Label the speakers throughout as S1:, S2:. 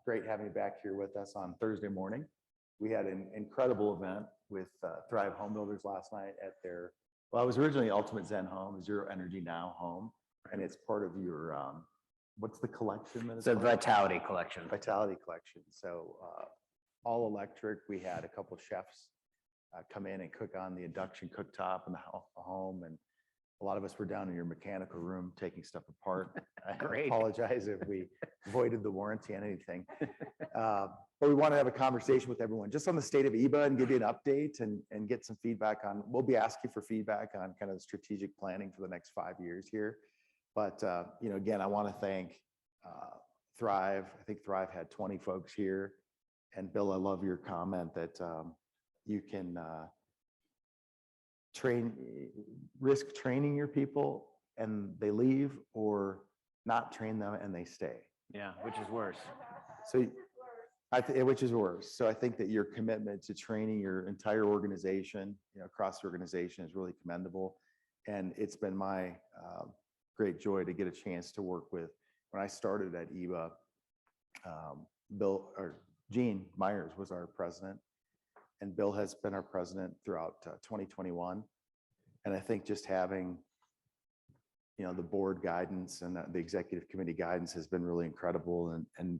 S1: Great having you back here with us on Thursday morning. We had an incredible event with Thrive Home Builders last night at their, well, it was originally Ultimate Zen Home, Zero Energy Now Home, and it's part of your, what's the collection? That
S2: it's a Vitality Collection.
S1: Vitality Collection. So all electric. We had a couple chefs come in and cook on the induction cooktop in the home, and a lot of us were down in your mechanical room taking stuff apart.
S2: Great.
S1: I apologize if we voided the warranty on anything. But we want to have a conversation with everyone just on the state of EEBA and give you an update and get some feedback on, we'll be asking for feedback on kind of the strategic planning for the next 5 years here. But, you know, again, I want to thank Thrive. I think Thrive had 20 folks here. And Bill, I love your comment that you can risk training your people and they leave, or not train them and they stay.
S2: Yeah, which is worse.
S1: So which is worse. So I think that your commitment to training your entire organization, you know, across the organization is really commendable. And it's been my great joy to get a chance to work with, when I started at EEBA, Gene Myers was our president, and Bill has been our president throughout 2021. And I think just having, you know, the board guidance and the executive committee guidance has been really incredible. And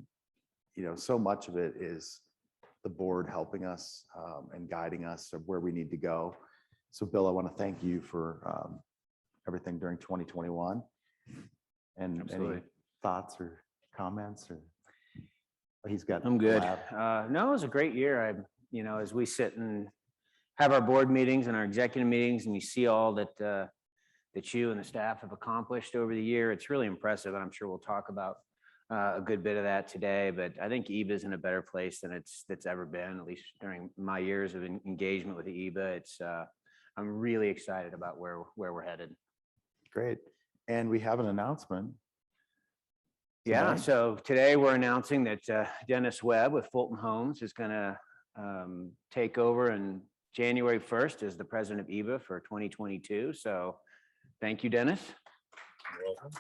S1: you know, so much of it is the board helping us and guiding us of where we need to go. So Bill, I want to thank you for everything during 2021. And
S2: Absolutely.
S1: Any thoughts or comments? Or he's got.
S2: I'm good. No, it was a great year. You know, as we sit and have our board meetings and our executive meetings, and you see all that that you and the staff have accomplished over the year, it's really impressive. And I'm sure we'll talk about a good bit of that today. But I think EEBA is in a better place than it's ever been, at least during my years of engagement with the EEBA. I'm really excited about where we're headed.
S1: Great. And we have an announcement.
S2: Yeah,
S1: tonight.
S2: so today we're announcing that Dennis Webb with Fulton Homes is going to take over on January 1st as the president of EEBA for 2022. So thank you, Dennis.
S3: You're welcome.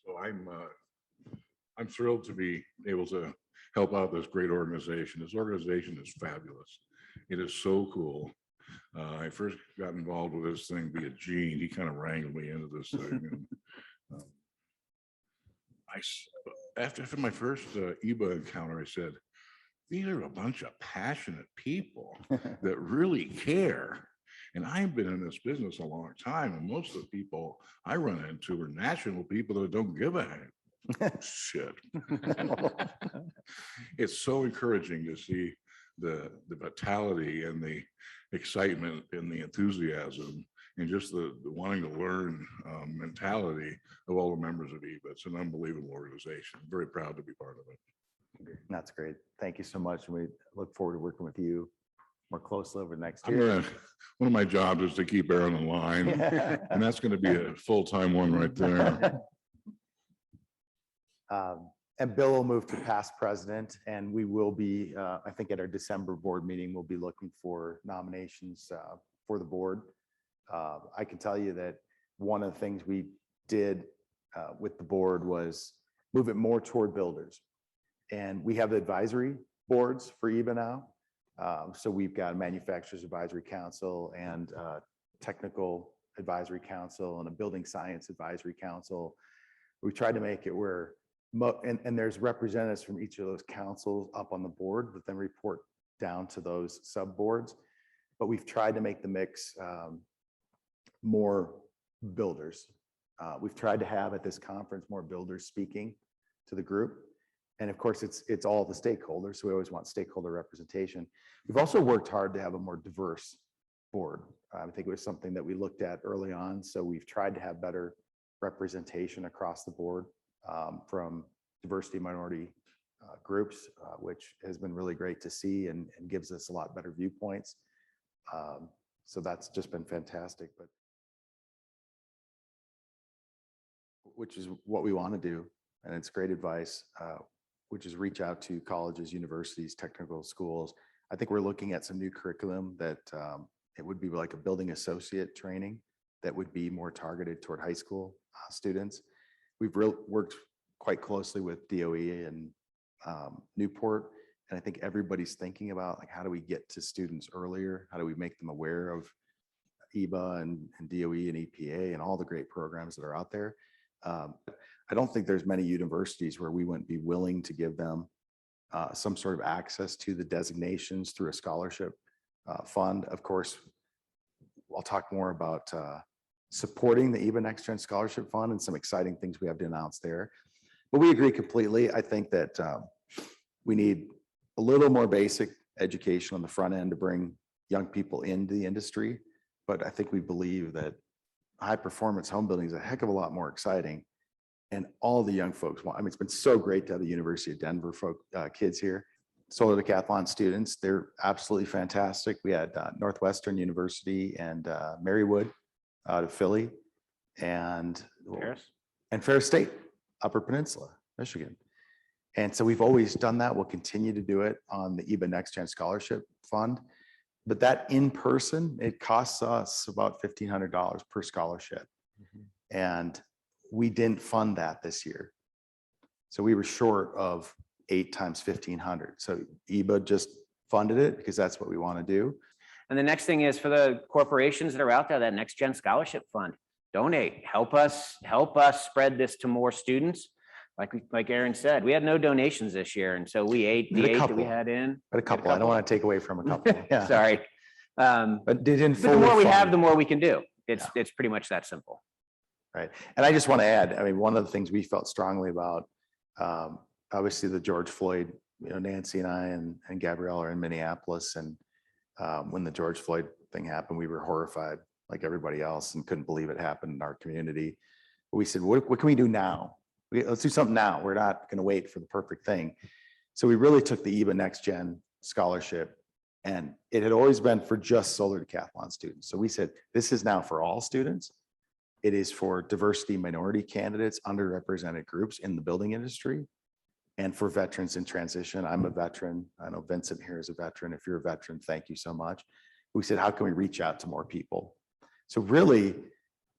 S3: So I'm thrilled to be able to help out this great organization. This organization is fabulous. It is so cool. I first got involved with this thing via Gene. He kind of wrangled me into this thing. And, after my first EEBA encounter, I said, these are a bunch of passionate people that really care. And I've been in this business a long time, and most of the people I run into are national people that don't give a heck. Shit. It's so encouraging to see the vitality and the excitement and the enthusiasm and just the wanting to learn mentality of all the members of EEBA. It's an unbelievable organization. I'm very proud to be part of it.
S1: That's great. Thank you so much. And we look forward to working with you more closely over the next year.
S3: One of my jobs is to keep Aaron in line, and that's going to be a full-time one right there.
S1: And Bill will move to past president, and we will be, I think at our December board meeting, we'll be looking for nominations for the board. I can tell you that one of the things we did with the board was move it more toward builders. And we have advisory boards for EEBA now. So we've got a manufacturers advisory council and technical advisory council and a building science advisory council. We tried to make it where, and there's representatives from each of those councils up on the board that then report down to those sub boards. But we've tried to make the mix more builders. We've tried to have at this conference more builders speaking to the group. And of course, it's all the stakeholders. So we always want stakeholder representation. We've also worked hard to have a more diverse board. I think it was something that we looked at early on. So we've tried to have better representation across the board from diversity minority groups, which has been really great to see and gives us a lot better viewpoints. So that's just been fantastic, but which is what we want to do. And it's great advice, which is reach out to colleges, universities, technical schools. I think we're looking at some new curriculum that it would be like a building associate training that would be more targeted toward high school students. we've worked quite closely with DOE and Newport. And I think everybody's thinking about like, how do we get to students earlier? How do we make them aware of EEBA and DOE and EPA and all the great programs that are out there? I don't think there's many universities where we wouldn't be willing to give them some sort of access to the designations through a scholarship fund. Of course, I'll talk more about supporting the EEBA NextGen Scholarship Fund and some exciting things we have to announce there. But we agree completely. I think that we need a little more basic education on the front end to bring young people into the industry. But I think we believe that high performance home building is a heck of a lot more exciting. And all the young folks want, I mean, it's been so great to have the University of Denver kids here. Solar decathlon students, they're absolutely fantastic. We had Northwestern University and Marywood out of Philly and Ferris State, Upper Peninsula, Michigan. And so we've always done that. We'll continue to do it on the EEBA NextGen Scholarship Fund. But that in person, it costs us about $1,500 per scholarship. And we didn't fund that this year. So we were short of 8 times 1,500. So EEBA just funded it because that's what we want to do.
S2: And the next thing is for the corporations that are out there, that NextGen Scholarship Fund, donate, help us spread this to more students. Like Aaron said, we had no donations this year. And so we ate the 8 that we had in.
S1: But a couple, I don't want to take away from a couple. Yeah.
S2: Sorry.
S1: But they didn't.
S2: But the more we have, the more we can do. It's pretty much that simple.
S1: Right. And I just want to add, I mean, one of the things we felt strongly about, obviously the George Floyd, Nancy and I and Gabrielle are in Minneapolis. And when the George Floyd thing happened, we were horrified like everybody else and couldn't believe it happened in our community. But we said, what can we do now? Let's do something now. We're not going to wait for the perfect thing. So we really took the EEBA NextGen scholarship, and it had always been for just solar decathlon students. So we said, this is now for all students. It is for diversity minority candidates, underrepresented groups in the building industry, and for veterans in transition. I'm a veteran. I know Vincent here is a veteran. If you're a veteran, thank you so much. We said, how can we reach out to more people? So really,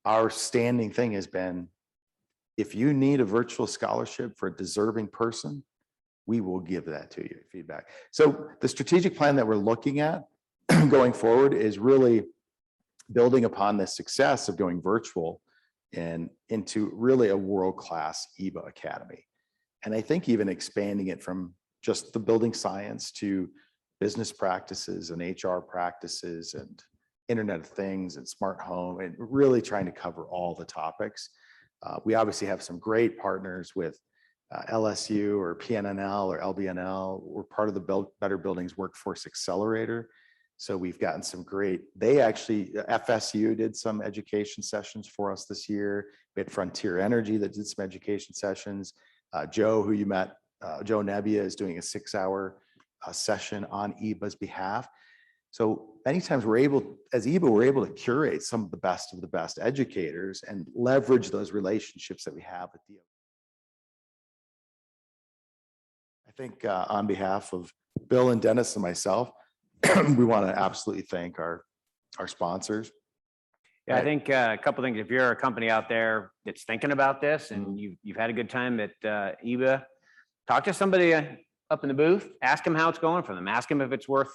S1: our standing thing has been, if you need a virtual scholarship for a deserving person, we will give that to you, feedback. So the strategic plan that we're looking at going forward is really building upon the success of going virtual and into really a world-class EEBA Academy. And I think even expanding it from just the building science to business practices and HR practices and Internet of Things and smart home, and really trying to cover all the topics. We obviously have some great partners with LSU or PNNL or LBNL. We're part of the Better Buildings Workforce Accelerator. So we've gotten some great, FSU did some education sessions for us this year. We had Frontier Energy that did some education sessions. Joe, who you met, Joe Nebbia, is doing a 6-hour session on EEBA's behalf. So many times as EEBA, we're able to curate some of the best educators and leverage those relationships that we have with DOE. I think on behalf of Bill and Dennis and myself, we want to absolutely thank our sponsors.
S2: Yeah, I think a couple of things. If you're a company out there that's thinking about this and you've had a good time at EEBA, talk to somebody up in the booth, ask them how it's going for them. Ask them if it's worth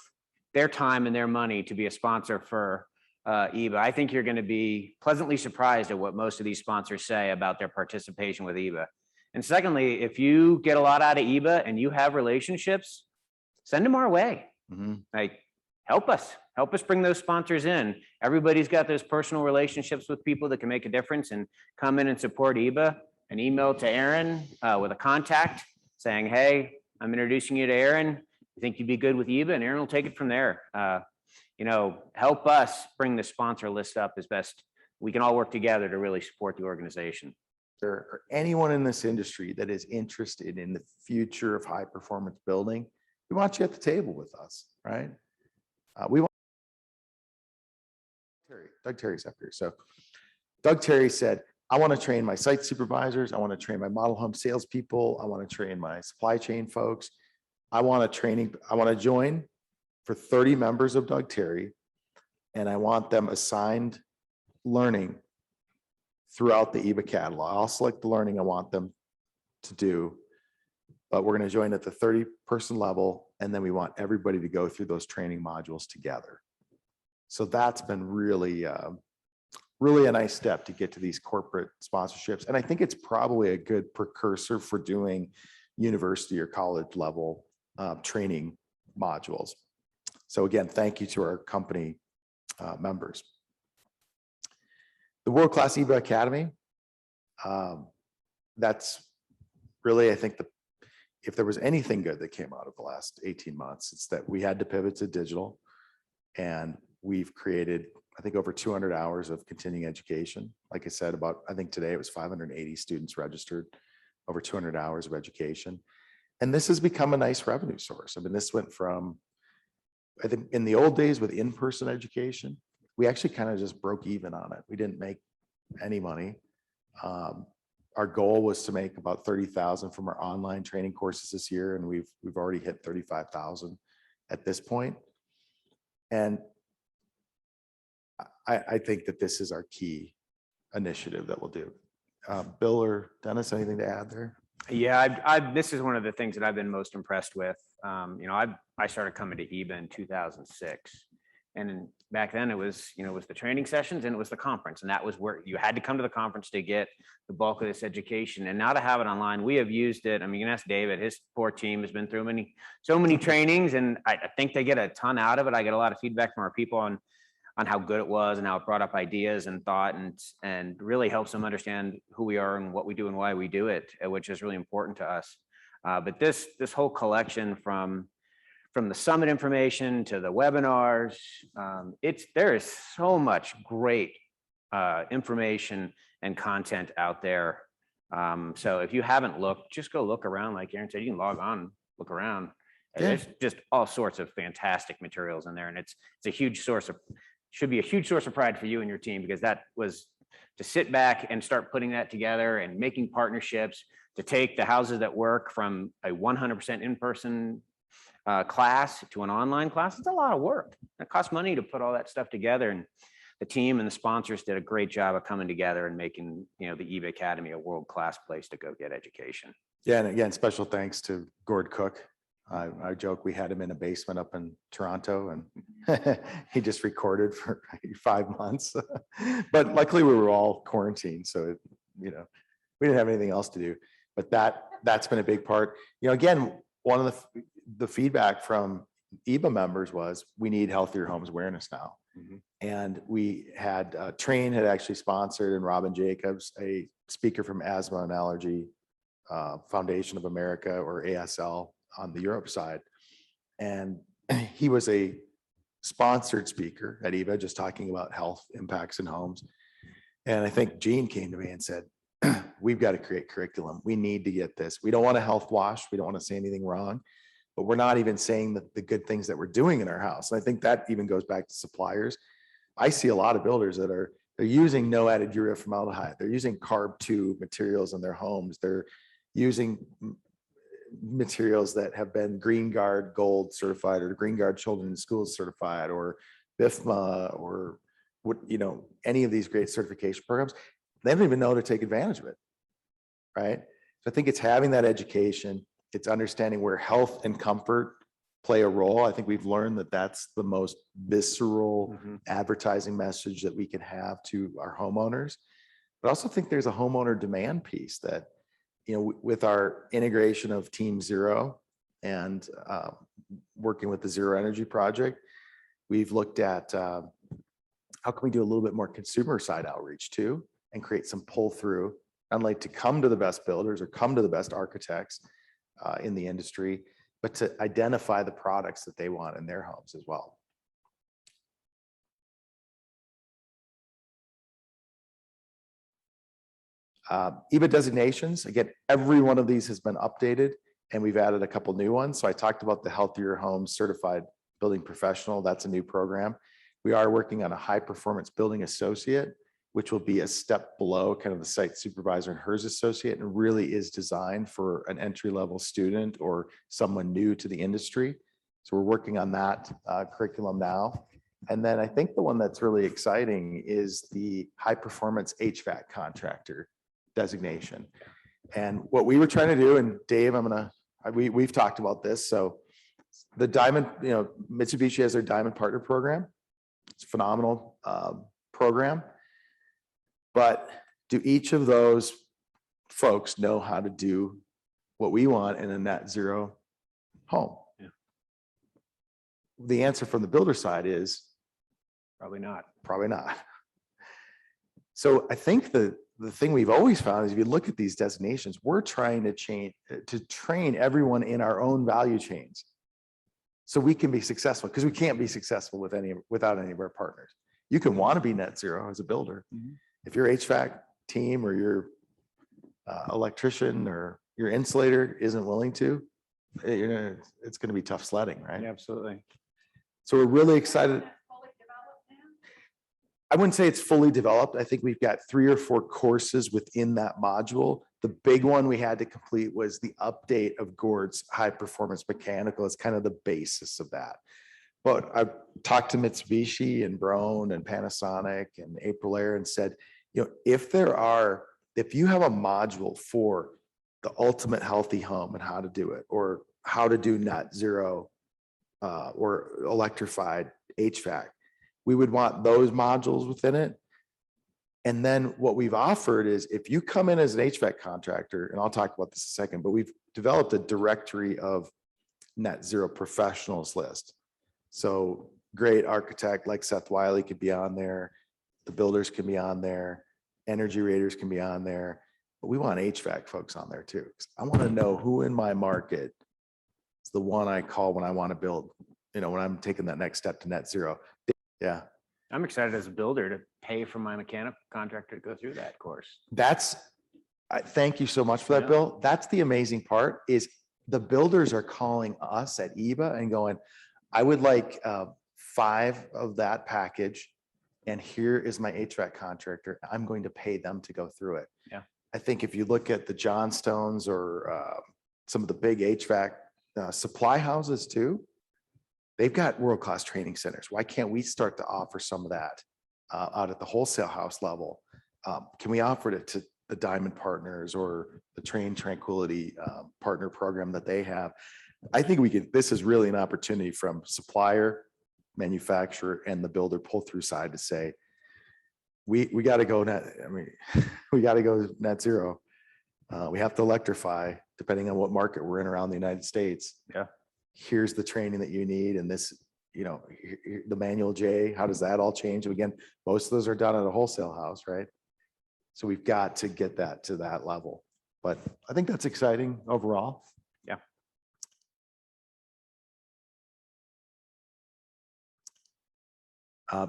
S2: their time and their money to be a sponsor for EEBA. I think you're going to be pleasantly surprised at what most of these sponsors say about their participation with EEBA. And secondly, if you get a lot out of EEBA and you have relationships, send them our way. Like, help us bring those sponsors in. Everybody's got those personal relationships with people that can make a difference and come in and support EEBA. An email to Aaron with a contact saying, hey, I'm introducing you to Aaron. I think you'd be good with EEBA, and Aaron will take it from there. Help us bring the sponsor list up as best we can all work together to really support the organization.
S1: Or anyone in this industry that is interested in the future of high performance building, we want you at the table with us, right? We want Doug Terry's up here. So Doug Terry said, I want to train my site supervisors. I want to train my model home salespeople. I want to train my supply chain folks. I want to join for 30 members of Doug Terry, and I want them assigned learning throughout the EEBA catalog. I'll select the learning I want them to do, but we're going to join at the 30-person level, and then we want everybody to go through those training modules together. So that's been really, really a nice step to get to these corporate sponsorships. And I think it's probably a good precursor for doing university or college level training modules. So again, thank you to our company members. The world-class EEBA Academy, that's really, I think, if there was anything good that came out of the last 18 months, it's that we had to pivot to digital, and we've created, I think, over 200 hours of continuing education. Like I said, I think today it was 580 students registered, over 200 hours of education. And this has become a nice revenue source. I mean, this went from, I think in the old days with in-person education, we actually kind of just broke even on it. We didn't make any money. Our goal was to make about 30,000 from our online training courses this year, and we've already hit 35,000 at this point. And I think that this is our key initiative that we'll do. Bill or Dennis, anything to add there?
S2: Yeah, this is one of the things that I've been most impressed with. I started coming to EEBA in 2006. And back then it was, it was the training sessions and it was the conference. And that was where you had to come to the conference to get the bulk of this education. And now to have it online, we have used it. I mean, you can ask David, his poor team has been through so many trainings, and I think they get a ton out of it. I get a lot of feedback from our people on how good it was and how it brought up ideas and thought and really helps them understand who we are and what we do and why we do it, which is really important to us. But this whole collection from the summit information to the webinars, there is so much great information and content out there. So if you haven't looked, just go look around. Like Aaron said, you can log on, look around.
S1: Yeah.
S2: There's just all sorts of fantastic materials in there, and it's a huge should be a huge source of pride for you and your team, because that was to sit back and start putting that together and making partnerships to take the houses that work from a 100% in-person class to an online class. It's a lot of work. It costs money to put all that stuff together, and the team and the sponsors did a great job of coming together and making the EEBA Academy a world-class place to go get education.
S1: Yeah, and again, special thanks to Gord Cook. I joke we had him in a basement up in Toronto, and he just recorded for 5 months. But luckily we were all quarantined, so we didn't have anything else to do. But that's been a big part. Again, one of the feedback from EEBA members was we need healthier homes awareness now. Mm-hmm. And we had Train had actually sponsored, and Robin Jacobs, a speaker from Asthma and Allergy Foundation of America, or ASL, on the Europe side. And he was a sponsored speaker at EEBA, just talking about health impacts in homes. And I think Gene came to me and said, we've got to create curriculum. We need to get this. We don't want a health wash. We don't want to say anything wrong, but we're not even saying the good things that we're doing in our house. And I think that even goes back to suppliers. I see a lot of builders that they're using no added urea formaldehyde. They're using carb 2 materials in their homes. They're using materials that have been Green Guard Gold certified, or Green Guard Children in Schools certified, or BIFMA, or any of these great certification programs. They don't even know to take advantage of it, right? So I think it's having that education. It's understanding where health and comfort play a role. I think we've learned that that's the most visceral advertising message that we can have to our homeowners. But I also think there's a homeowner demand piece that, with our integration of Team Zero and working with the Zero Energy Project, we've looked at how can we do a little bit more consumer side outreach too, and create some pull through, not only to come to the best builders or come to the best architects in the industry, but to identify the products that they want in their homes as well. EEBA designations, again, every one of these has been updated, and we've added a couple new ones. So I talked about the Healthier Homes Certified Building Professional. That's a new program. We are working on a High Performance Building Associate, which will be a step below kind of the site supervisor and HERS associate, and really is designed for an entry-level student or someone new to the industry. So we're working on that curriculum now. And then I think the one that's really exciting is the high performance HVAC contractor designation. And what we were trying to do, and Dave, we've talked about this. So the Diamond, Mitsubishi has their Diamond Partner Program. It's a phenomenal program. But do each of those folks know how to do what we want in a net zero home?
S2: Yeah.
S1: The answer from the builder side is
S2: Probably not.
S1: probably not. So I think the thing we've always found is if you look at these designations, we're trying to train everyone in our own value chains so we can be successful, because we can't be successful without any of our partners. You can want to be net zero as a builder.
S2: Mhm.
S1: If your HVAC team or your electrician or your insulator isn't willing to, it's going to be tough sledding, right?
S2: Yeah, absolutely.
S1: So we're really excited. I wouldn't say it's fully developed. I think we've got 3 or 4 courses within that module. The big one we had to complete was the update of Gord's high performance mechanical. It's kind of the basis of that. But I've talked to Mitsubishi and Brown and Panasonic and Aprilaire and said, if you have a module for the ultimate healthy home and how to do it, or how to do net zero or electrified HVAC, we would want those modules within it. And then what we've offered is if you come in as an HVAC contractor, and I'll talk about this in a second, but we've developed a directory of net zero professionals list. So great architect like Seth Wiley could be on there. The builders can be on there. Energy raters can be on there. But we want HVAC folks on there too. I want to know who in my market is the one I call when I want to build, when I'm taking that next step to net zero. Yeah.
S2: I'm excited as a builder to pay for my mechanical contractor to go through that course.
S1: Thank you so much for that,
S2: Yeah.
S1: Bill. That's the amazing part is the builders are calling us at EEBA and going, I would like 5 of that package. And here is my HVAC contractor. I'm going to pay them to go through it.
S2: Yeah.
S1: I think if you look at the Johnstones or some of the big HVAC supply houses too, they've got world-class training centers. Why can't we start to offer some of that out at the wholesale house level? Can we offer it to the Diamond Partners or the Train Tranquility partner program that they have? I think this is really an opportunity from supplier, manufacturer, and the builder pull-through side to say, we got to go net. We got to go net zero. We have to electrify depending on what market we're in around the United States.
S2: Yeah.
S1: Here's the training that you need. And this, the manual J, how does that all change? And again, most of those are done at a wholesale house, right? So we've got to get that to that level. But I think that's exciting overall.
S2: Yeah.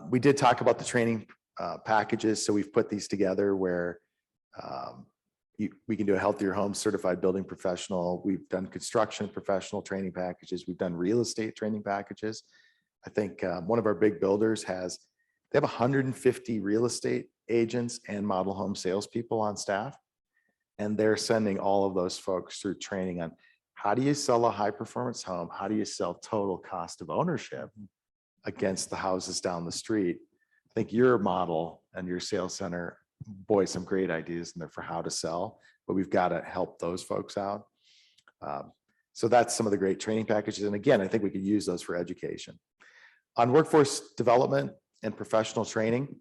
S1: We did talk about the training packages. So we've put these together where we can do a healthier home certified building professional. We've done construction professional training packages. We've done real estate training packages. I think one of our big builders they have 150 real estate agents and model home salespeople on staff. And they're sending all of those folks through training on how do you sell a high performance home? How do you sell total cost of ownership against the houses down the street? I think your model and your sales center, boy, some great ideas in there for how to sell, but we've got to help those folks out. So that's some of the great training packages. And again, I think we could use those for education. On workforce development and professional training,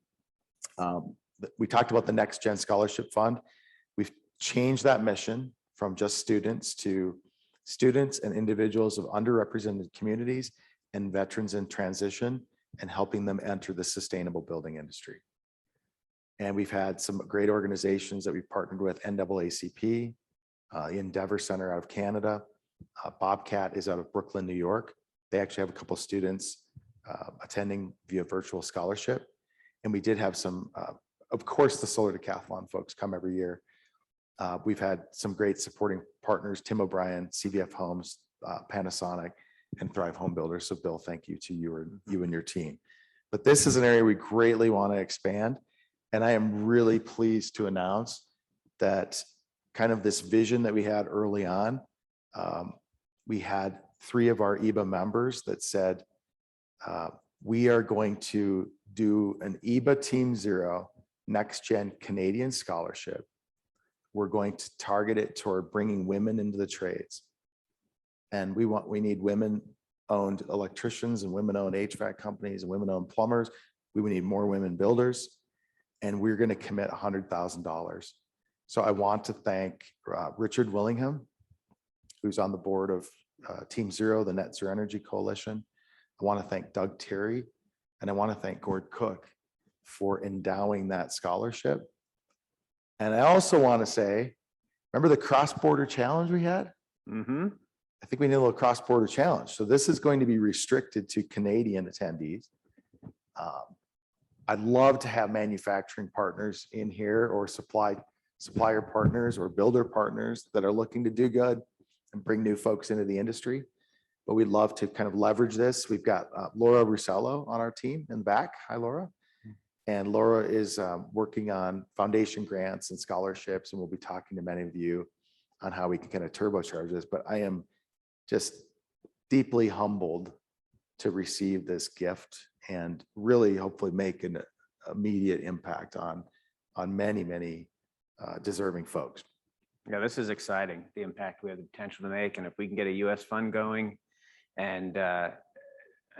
S1: we talked about the NextGen Scholarship Fund. We've changed that mission from just students to students and individuals of underrepresented communities and veterans in transition and helping them enter the sustainable building industry. And we've had some great organizations that we've partnered with, NAACP, the Endeavor Center out of Canada. Bobcat is out of Brooklyn, New York. They actually have a couple of students attending via virtual scholarship. And we did have some, of course, the Solar Decathlon folks come every year. We've had some great supporting partners, Tim O'Brien, CVF Homes, Panasonic, and Thrive Home Builders. So Bill, thank you to you and your team. But this is an area we greatly want to expand. And I am really pleased to announce that kind of this vision that we had early on, we had 3 of our EEBA members that said, we are going to do an EEBA Team Zero NextGen Canadian scholarship. We're going to target it toward bringing women into the trades. And we need women-owned electricians and women-owned HVAC companies and women-owned plumbers. We would need more women builders. And we're going to commit $100,000. So I want to thank Richard Willingham, who's on the board of Team Zero, the Net Zero Energy Coalition. I want to thank Doug Terry, and I want to thank Gord Cook for endowing that scholarship. And I also want to say, remember the cross-border challenge we had?
S2: Mm-hmm.
S1: I think we need a little cross-border challenge. So this is going to be restricted to Canadian attendees. I'd love to have manufacturing partners in here, or supplier partners or builder partners that are looking to do good and bring new folks into the industry. But we'd love to kind of leverage this. We've got Laura Russello on our team in the back. Hi, Laura. And Laura is working on foundation grants and scholarships, and we'll be talking to many of you on how we can kind of turbocharge this. But I am just deeply humbled to receive this gift and really hopefully make an immediate impact on many deserving folks.
S2: Yeah, this is exciting, the impact we have the potential to make. And if we can get a US fund going, and I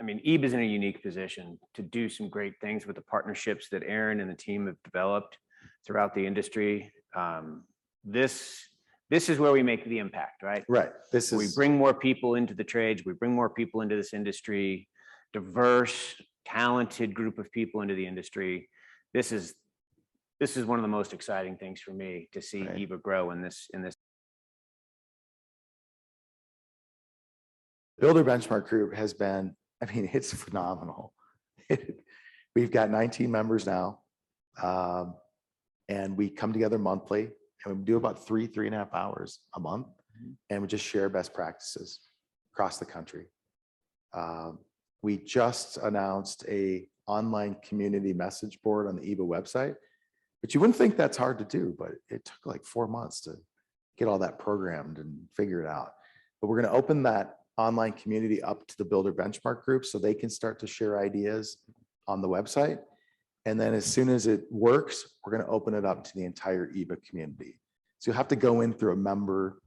S2: mean, EEBA is in a unique position to do some great things with the partnerships that Aaron and the team have developed throughout the industry. This is where we make the impact, right?
S1: Right.
S2: We bring more people into the trades. We bring more people into this industry, diverse, talented group of people into the industry. This is one of the most exciting things for me to see
S1: right.
S2: EEBA grow in this.
S1: Builder Benchmark Group has been, I mean, it's phenomenal. We've got 19 members now, and we come together monthly, and we do about 3.5 hours a month, and we just share best practices across the country. We just announced a online community message board on the EEBA website, but you wouldn't think that's hard to do, but it took like 4 months to get all that programmed and figure it out. But we're going to open that online community up to the Builder Benchmark Group so they can start to share ideas on the website. And then as soon as it works, we're going to open it up to the entire EEBA community. So you'll have to go in through a member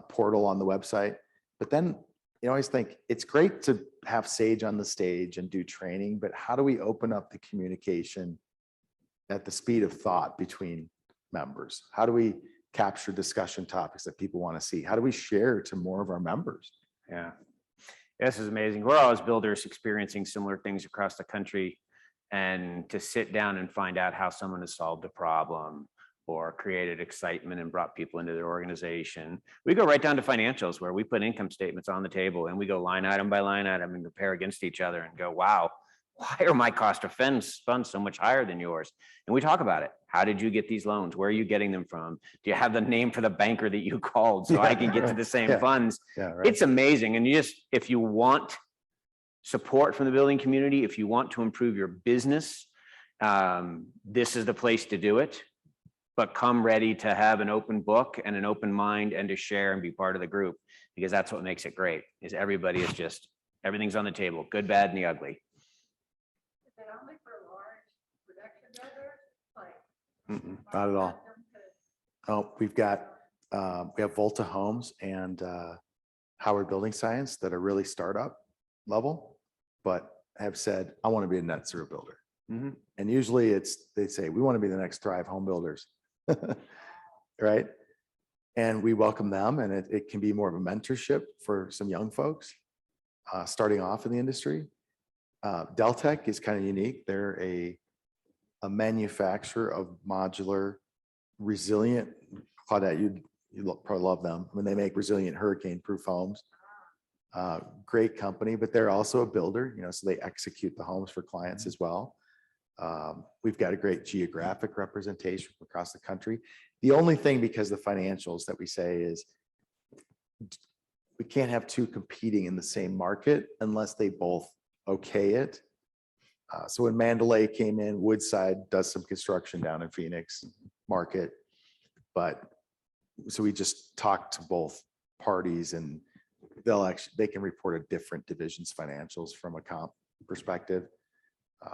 S1: portal on the website. But then you always think it's great to have Sage on the stage and do training, but how do we open up the communication at the speed of thought between members? How do we capture discussion topics that people want to see? How do we share to more of our members?
S2: Yeah, this is amazing. We're all as builders experiencing similar things across the country, and to sit down and find out how someone has solved a problem or created excitement and brought people into their organization. We go right down to financials, where we put income statements on the table and we go line item by line item and compare against each other and go, wow, why are my cost of funds so much higher than yours? And we talk about it. How did you get these loans? Where are you getting them from? Do you have the name for the banker that you called so I can get to the same funds?
S1: Yeah, right.
S2: It's amazing. And if you want support from the building community, if you want to improve your business, this is the place to do it. But come ready to have an open book and an open mind and to share and be part of the group, because that's what makes it great, is everybody is just, everything's on the table, good, bad, and the ugly.
S4: Only for large production builders? Like,
S1: not at all. Oh, we have Volta Homes and Howard Building Science that are really startup level, but have said, I want to be a net zero builder. And usually they say, we want to be the next Thrive Home Builders. Right? And we welcome them, and it can be more of a mentorship for some young folks starting off in the industry. Deltec is kind of unique. They're a manufacturer of modular, resilient, Claudette, you probably love them. I mean, they make resilient hurricane-proof homes. Great company, but they're also a builder, so they execute the homes for clients as well. We've got a great geographic representation across the country. The only thing, because the financials that we say is we can't have two competing in the same market unless they both okay it. So when Mandalay came in, Woodside does some construction down in Phoenix market, but so we just talked to both parties, and they can report a different division's financials from a comp perspective.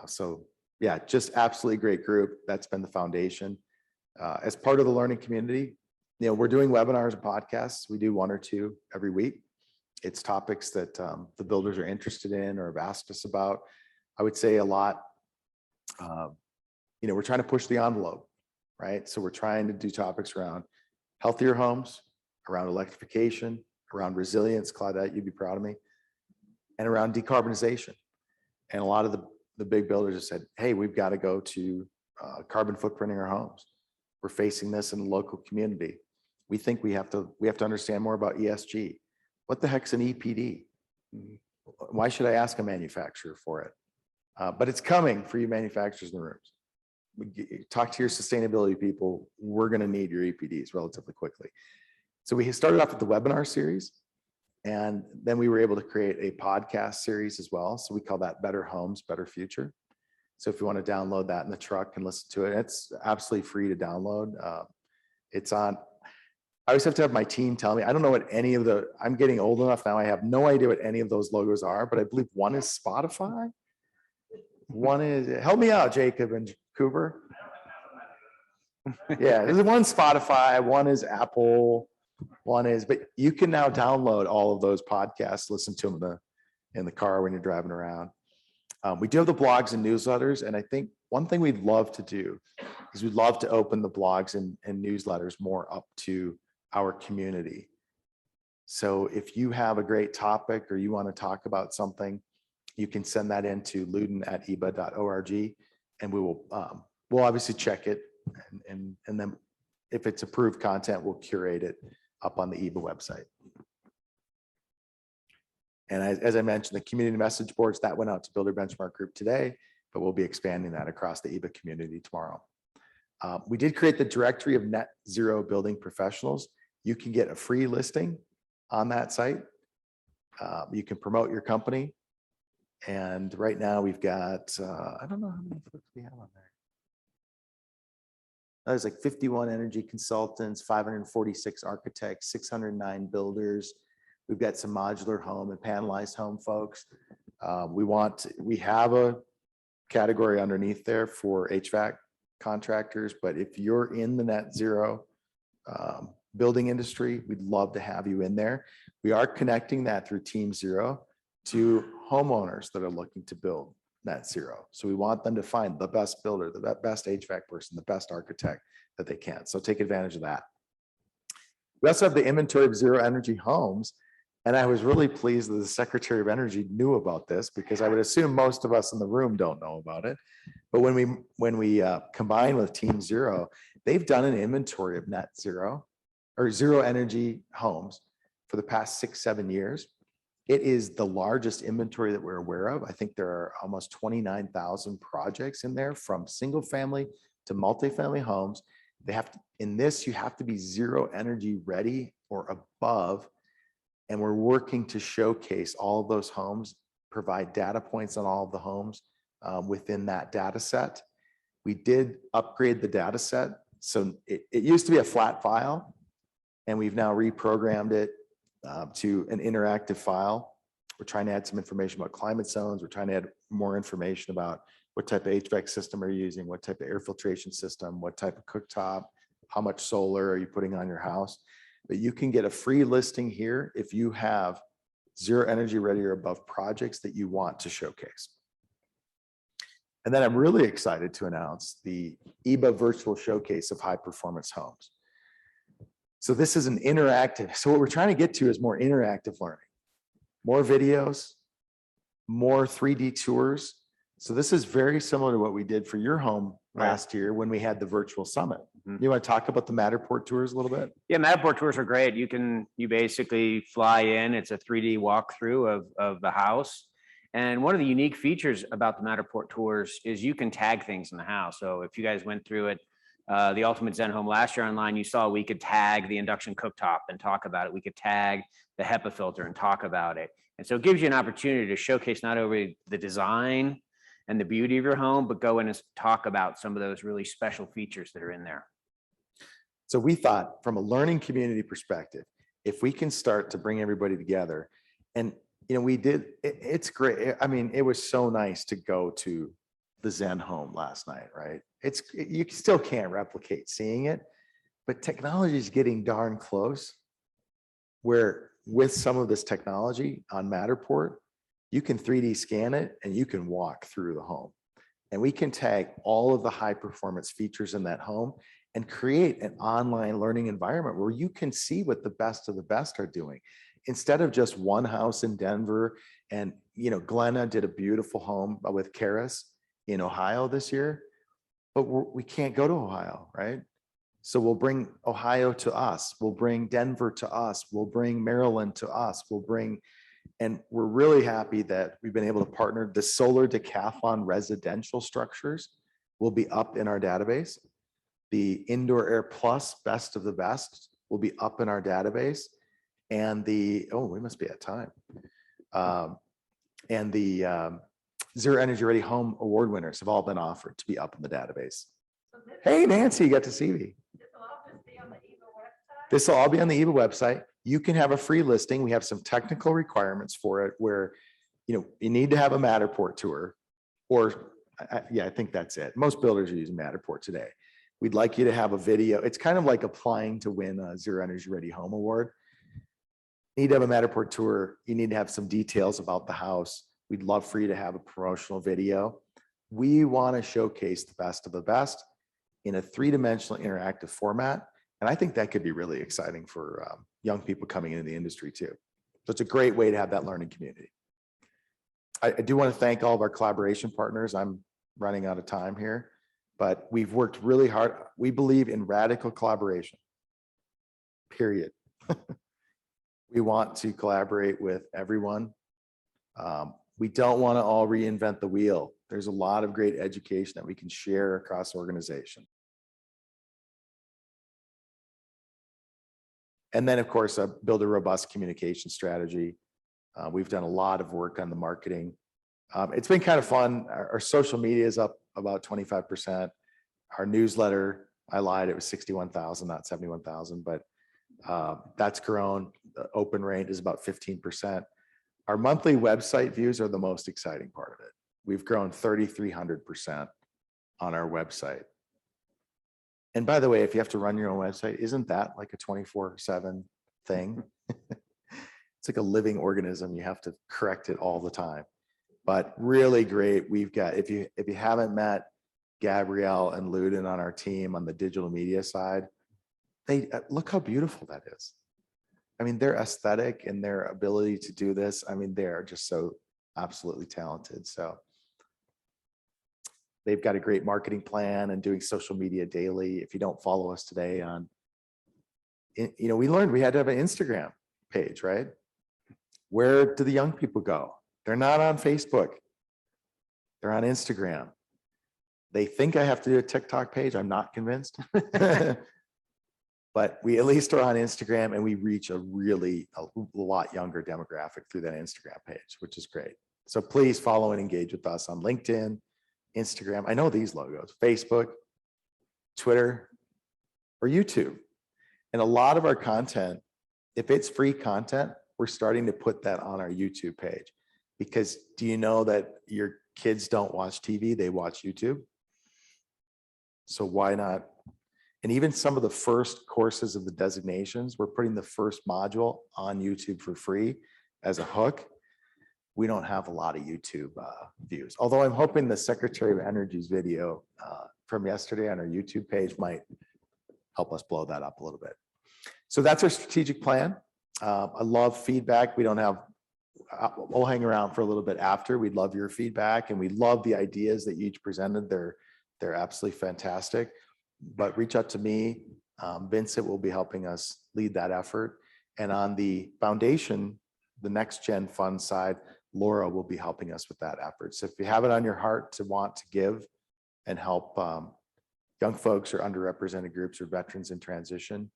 S1: So yeah, just absolutely great group. That's been the foundation. As part of the learning community, we're doing webinars and podcasts. We do 1 or 2 every week. It's topics that the builders are interested in or have asked us about. I would say a lot, we're trying to push the envelope, right? So we're trying to do topics around healthier homes, around electrification, around resilience, Claudette, you'd be proud of me, and around decarbonization. And a lot of the big builders have said, hey, we've got to go to carbon footprinting our homes. We're facing this in the local community. We think we have to understand more about ESG. What the heck's an EPD? Why should I ask a manufacturer for it? But it's coming for you manufacturers in the rooms. Talk to your sustainability people. We're going to need your EPDs relatively quickly. So we started off with the webinar series, and then we were able to create a podcast series as well. So we call that Better Homes, Better Future. So if you want to download that in the truck and listen to it, it's absolutely free to download. It's on. I always have to have my team tell me. I don't know what any of I'm getting old enough now. I have no idea what any of those logos are, but I believe one is Spotify. One is, help me out, Jacob and Cooper. Yeah, there's one Spotify, one is Apple, one is, but you can now download all of those podcasts, listen to them in the car when you're driving around. We do have the blogs and newsletters, and I think one thing we'd love to do is we'd love to open the blogs and newsletters more up to our community. So if you have a great topic or you want to talk about something, you can send that into luden@eeba.org, and we'll obviously check it, and then if it's approved content, we'll curate it up on the EEBA website. And as I mentioned, the community message boards that went out to Builder Benchmark Group today, but we'll be expanding that across the EEBA community tomorrow. We did create the directory of net zero building professionals. You can get a free listing on that site. You can promote your company. And right now we've got, I don't know how many folks we have on there. There's like 51 energy consultants, 546 architects, 609 builders. We've got some modular home and panelized home folks. We have a category underneath there for HVAC contractors, but if you're in the net zero building industry, we'd love to have you in there. We are connecting that through Team Zero to homeowners that are looking to build net zero. So we want them to find the best builder, the best HVAC person, the best architect that they can. So take advantage of that. We also have the inventory of zero energy homes. And I was really pleased that the Secretary of Energy knew about this, because I would assume most of us in the room don't know about it. But when we combine with Team Zero, they've done an inventory of net zero or zero energy homes for the past 6-7 years. It is the largest inventory that we're aware of. I think there are almost 29,000 projects in there, from single family to multifamily homes. They have to, in this, you have to be zero energy ready or above. And we're working to showcase all of those homes, provide data points on all of the homes within that data set. We did upgrade the data set. So it used to be a flat file, and we've now reprogrammed it to an interactive file. We're trying to add some information about climate zones. We're trying to add more information about what type of HVAC system are you using, what type of air filtration system, what type of cooktop, how much solar are you putting on your house. But you can get a free listing here if you have zero energy ready or above projects that you want to showcase. And then I'm really excited to announce the EEBA virtual showcase of high performance homes. So this is an interactive. So what we're trying to get to is more interactive learning, more videos, more 3D tours. So this is very similar to what we did for your home last year when we had the virtual summit. You want to talk about the Matterport tours a little bit?
S2: Yeah, Matterport tours are great. You basically fly in. It's a 3D walkthrough of the house. And one of the unique features about the Matterport tours is you can tag things in the house. So if you guys went through it, the Ultimate Zen Home last year online, you saw we could tag the induction cooktop and talk about it. We could tag the HEPA filter and talk about it. And so it gives you an opportunity to showcase not only the design and the beauty of your home, but go in and talk about some of those really special features that are in there.
S1: So we thought, from a learning community perspective, if we can start to bring everybody together, and we did, it's great. I mean, it was so nice to go to the Zen home last night, right? You still can't replicate seeing it, but technology is getting darn close where with some of this technology on Matterport, you can 3D scan it and you can walk through the home. And we can tag all of the high performance features in that home and create an online learning environment where you can see what the best of the best are doing. Instead of just one house in Denver, and Glenna did a beautiful home with Karis in Ohio this year, but we can't go to Ohio, right? So we'll bring Ohio to us, we'll bring Denver to us, we'll bring Maryland to us, and we're really happy that we've been able to partner. The solar decathlon residential structures will be up in our database. The Indoor Air Plus best of the best will be up in our database. And we must be at time. And the Zero Energy Ready Home Award winners have all been offered to be up in the database.
S4: So this
S1: Hey, Nancy, you got to see me.
S4: will all just be on the EEBA website?
S1: This will all be on the EEBA website. You can have a free listing. We have some technical requirements for it where, you need to have a Matterport tour, or I think that's it. Most builders are using Matterport today. We'd like you to have a video. It's kind of like applying to win a Zero Energy Ready Home Award. You need to have a Matterport tour. You need to have some details about the house. We'd love for you to have a promotional video. We want to showcase the best of the best in a three-dimensional interactive format. And I think that could be really exciting for young people coming into the industry too. So it's a great way to have that learning community. I do want to thank all of our collaboration partners. I'm running out of time here, but we've worked really hard. We believe in radical collaboration, period. We want to collaborate with everyone. We don't want to all reinvent the wheel. There's a lot of great education that we can share across organization. And then, of course, build a robust communication strategy. We've done a lot of work on the marketing. It's been kind of fun. Our social media is up about 25%. Our newsletter, I lied, it was 61,000, not 71,000, but that's grown. The open rate is about 15%. Our monthly website views are the most exciting part of it. We've grown 3,300% on our website. And by the way, if you have to run your own website, isn't that like a 24/7 thing? It's like a living organism. You have to correct it all the time. But really great. We've got, if you haven't met Gabrielle and Luden on our team on the digital media side, look how beautiful that is. I mean, their aesthetic and their ability to do this, I mean, they're just so absolutely talented. So they've got a great marketing plan and doing social media daily. If you don't follow us today on, we learned we had to have an Instagram page, right? Where do the young people go? They're not on Facebook. They're on Instagram. They think I have to do a TikTok page. I'm not convinced. But we at least are on Instagram, and we reach a lot younger demographic through that Instagram page, which is great. So please follow and engage with us on LinkedIn, Instagram. I know these logos, Facebook, Twitter, or YouTube. And a lot of our content, if it's free content, we're starting to put that on our YouTube page. Because do you know that your kids don't watch TV, they watch YouTube? So why not? And even some of the first courses of the designations, we're putting the first module on YouTube for free as a hook. We don't have a lot of YouTube views, although I'm hoping the Secretary of Energy's video from yesterday on our YouTube page might help us blow that up a little bit. So that's our strategic plan. I love feedback. We'll hang around for a little bit after. We'd love your feedback, and we love the ideas that you each presented. They're absolutely fantastic. But reach out to me. Vincent will be helping us lead that effort. And on the foundation, the NextGen fund side, Laura will be helping us with that effort. So if you have it on your heart to want to give and help young folks or underrepresented groups or veterans in transition,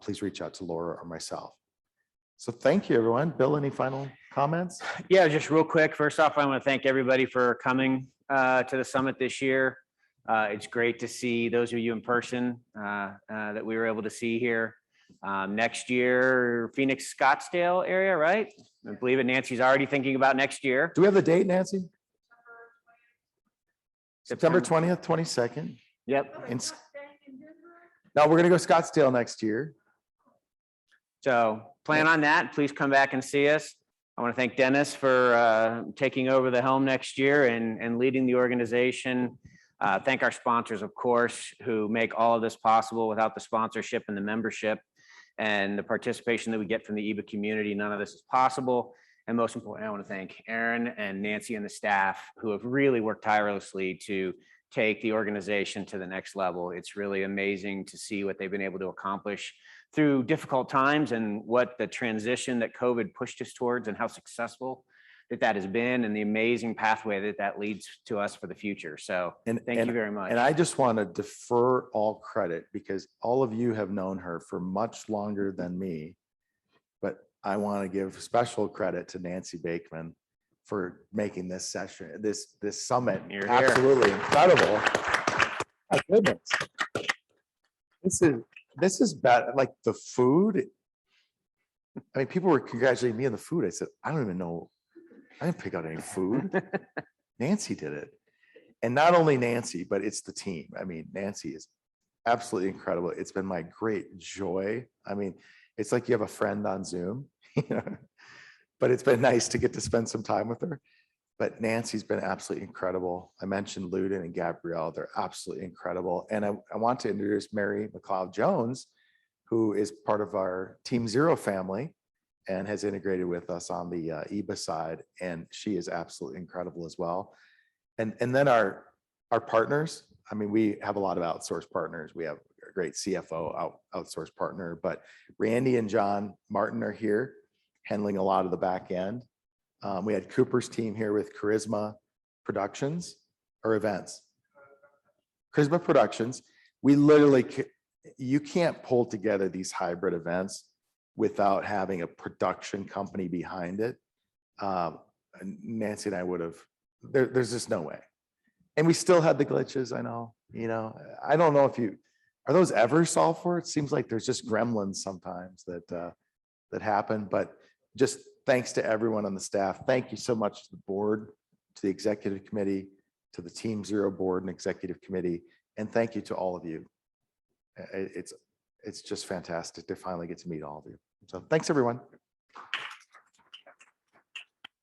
S1: please reach out to Laura or myself. So thank you, everyone. Bill, any final comments?
S2: Yeah, just real quick. First off, I want to thank everybody for coming to the summit this year. It's great to see those of you in person that we were able to see here. Next year, Phoenix, Scottsdale area, right? I believe it. Nancy's already thinking about next year.
S1: Do we have the date, Nancy? September 20th, 22nd.
S2: Yep.
S1: And now we're gonna go Scottsdale next year.
S2: So plan on that. Please come back and see us. I want to thank Dennis for taking over the helm next year and leading the organization. Thank our sponsors, of course, who make all of this possible. Without the sponsorship and the membership and the participation that we get from the EEBA community, none of this is possible. And most importantly, I want to thank Aaron and Nancy and the staff who have really worked tirelessly to take the organization to the next level. It's really amazing to see what they've been able to accomplish through difficult times and what the transition that COVID pushed us towards and how successful that has been and the amazing pathway that leads to us for the future. So thank you very much.
S1: And I just want to defer all credit because all of you have known her for much longer than me. But I want to give special credit to Nancy Bakeman for making this session, this summit
S2: You're
S1: absolutely incredible. My goodness. This is bad. Like the food. I mean, people were congratulating me on the food. I said, I don't even know. I didn't pick out any food. Nancy did it. And not only Nancy, but it's the team. I mean, Nancy is absolutely incredible. It's been my great joy. I mean, it's like you have a friend on Zoom, you know, but it's been nice to get to spend some time with her. But Nancy's been absolutely incredible. I mentioned Ludin and Gabrielle. They're absolutely incredible. And I want to introduce Mary McLeod Jones, who is part of our Team Zero family and has integrated with us on the EEBA side. And she is absolutely incredible as well. And then our partners, I mean, we have a lot of outsourced partners. We have a great CFO outsourced partner, but Randy and John Martin are here handling a lot of the back end. We had Cooper's team here with Charisma Productions or events. Charisma Productions. We literally, you can't pull together these hybrid events without having a production company behind it. Nancy and I would have, there's just no way. And we still had the glitches, I know, you know, I don't know if are those ever solved for? It seems like there's just gremlins sometimes that happen, but just thanks to everyone on the staff. Thank you so much to the board, to the executive committee, to the Team Zero board and executive committee. And thank you to all of you. It's just fantastic to finally get to meet all of you. So thanks, everyone.